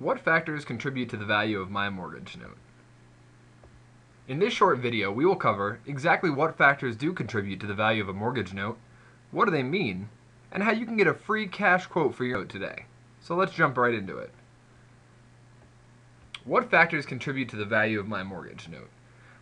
What factors contribute to the value of my mortgage note? In this short video, we will cover exactly what factors do contribute to the value of a mortgage note, what do they mean, and how you can get a free cash quote for your note today. So let's jump right into it. What factors contribute to the value of my mortgage note?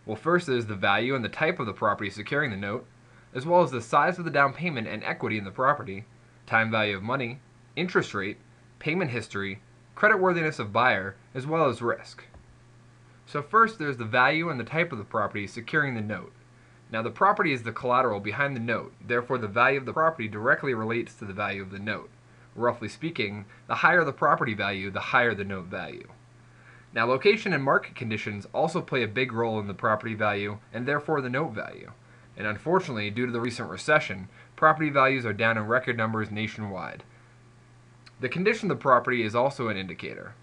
Well, first there's the value and the type of the property securing the note, as well as the size of the down payment and equity in the property, time value of money, interest rate, payment history, creditworthiness of buyer, as well as risk. So first there's the value and the type of the property securing the note. Now the property is the collateral behind the note, therefore the value of the property directly relates to the value of the note. Roughly speaking, the higher the property value, the higher the note value. Now location and market conditions also play a big role in the property value and therefore the note value. And unfortunately, due to the recent recession, property values are down in record numbers nationwide. The condition of the property is also an indicator.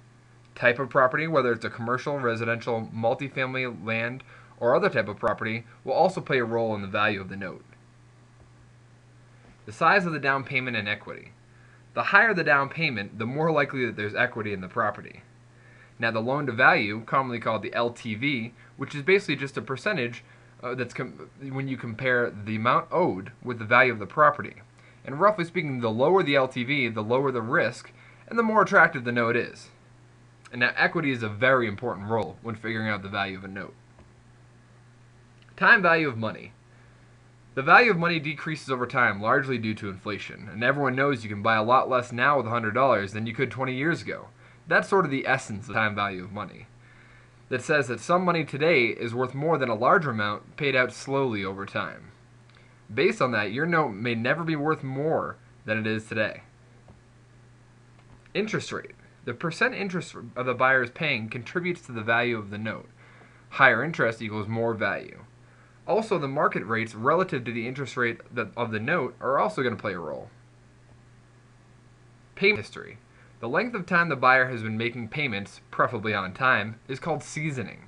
Type of property, whether it's a commercial, residential, multifamily, land, or other type of property, will also play a role in the value of the note. The size of the down payment and equity. The higher the down payment, the more likely that there's equity in the property. Now the loan to value, commonly called the LTV, which is basically just a percentage when you compare the amount owed with the value of the property. And roughly speaking, the lower the LTV, the lower the risk, and the more attractive the note is. And now equity is a very important role when figuring out the value of a note. Time value of money. The value of money decreases over time, largely due to inflation, and everyone knows you can buy a lot less now with $100 than you could 20 years ago. That's sort of the essence of time value of money. That says that some money today is worth more than a larger amount paid out slowly over time. Based on that, your note may never be worth more than it is today. Interest rate. The percent interest of the buyer is paying contributes to the value of the note. Higher interest equals more value. Also, the market rates relative to the interest rate of the note are also going to play a role. Payment history. The length of time the buyer has been making payments, preferably on time, is called seasoning.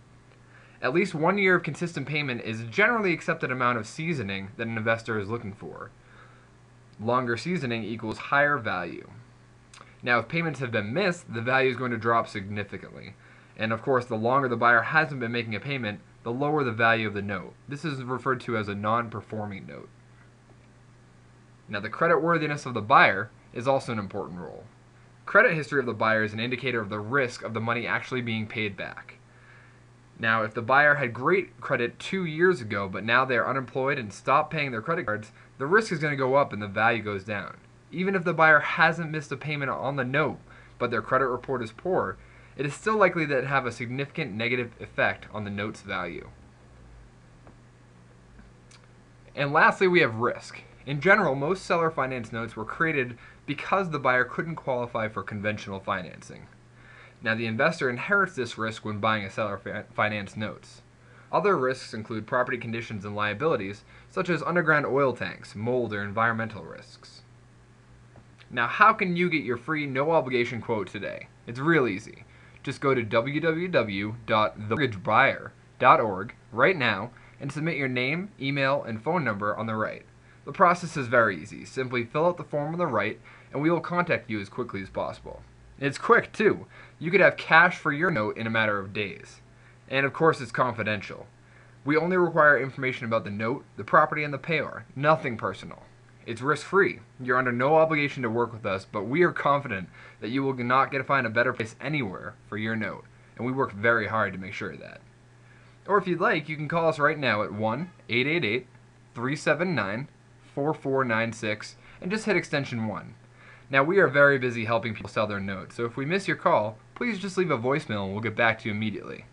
At least 1 year of consistent payment is a generally accepted amount of seasoning that an investor is looking for. Longer seasoning equals higher value. Now, if payments have been missed, the value is going to drop significantly. And of course, the longer the buyer hasn't been making a payment, the lower the value of the note. This is referred to as a non-performing note. Now, the creditworthiness of the buyer is also an important role. Credit history of the buyer is an indicator of the risk of the money actually being paid back. Now, if the buyer had great credit 2 years ago, but now they are unemployed and stop paying their credit cards, the risk is going to go up and the value goes down. Even if the buyer hasn't missed a payment on the note, but their credit report is poor, it is still likely to have a significant negative effect on the note's value. And lastly, we have risk. In general, most seller finance notes were created because the buyer couldn't qualify for conventional financing. Now, the investor inherits this risk when buying a seller finance notes. Other risks include property conditions and liabilities, such as underground oil tanks, mold, or environmental risks. Now, how can you get your free no-obligation quote today? It's real easy. Just go to www.themortgagebuyer.org right now and submit your name, email, and phone number on the right. The process is very easy. Simply fill out the form on the right, and we will contact you as quickly as possible. It's quick, too. You could have cash for your note in a matter of days. And of course, it's confidential. We only require information about the note, the property, and the payor. Nothing personal. It's risk-free. You're under no obligation to work with us, but we are confident that you will not find a better place anywhere for your note, and we work very hard to make sure of that. Or if you'd like, you can call us right now at 1-888-379-4496 and just hit extension 1. Now, we are very busy helping people sell their notes, so if we miss your call, please just leave a voicemail and we'll get back to you immediately.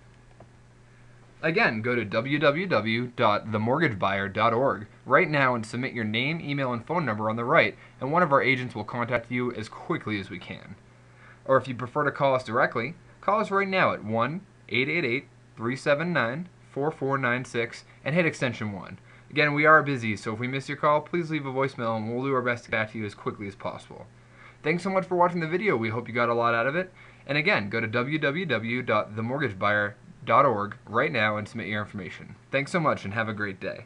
Again, go to www.themortgagebuyer.org right now and submit your name, email, and phone number on the right, and one of our agents will contact you as quickly as we can. Or if you prefer to call us directly, call us right now at 1-888-379-4496 and hit extension 1. Again, we are busy, so if we miss your call, please leave a voicemail and we'll do our best to get back to you as quickly as possible. Thanks so much for watching the video. We hope you got a lot out of it. And again, go to www.themortgagebuyer.org right now and submit your information. Thanks so much and have a great day.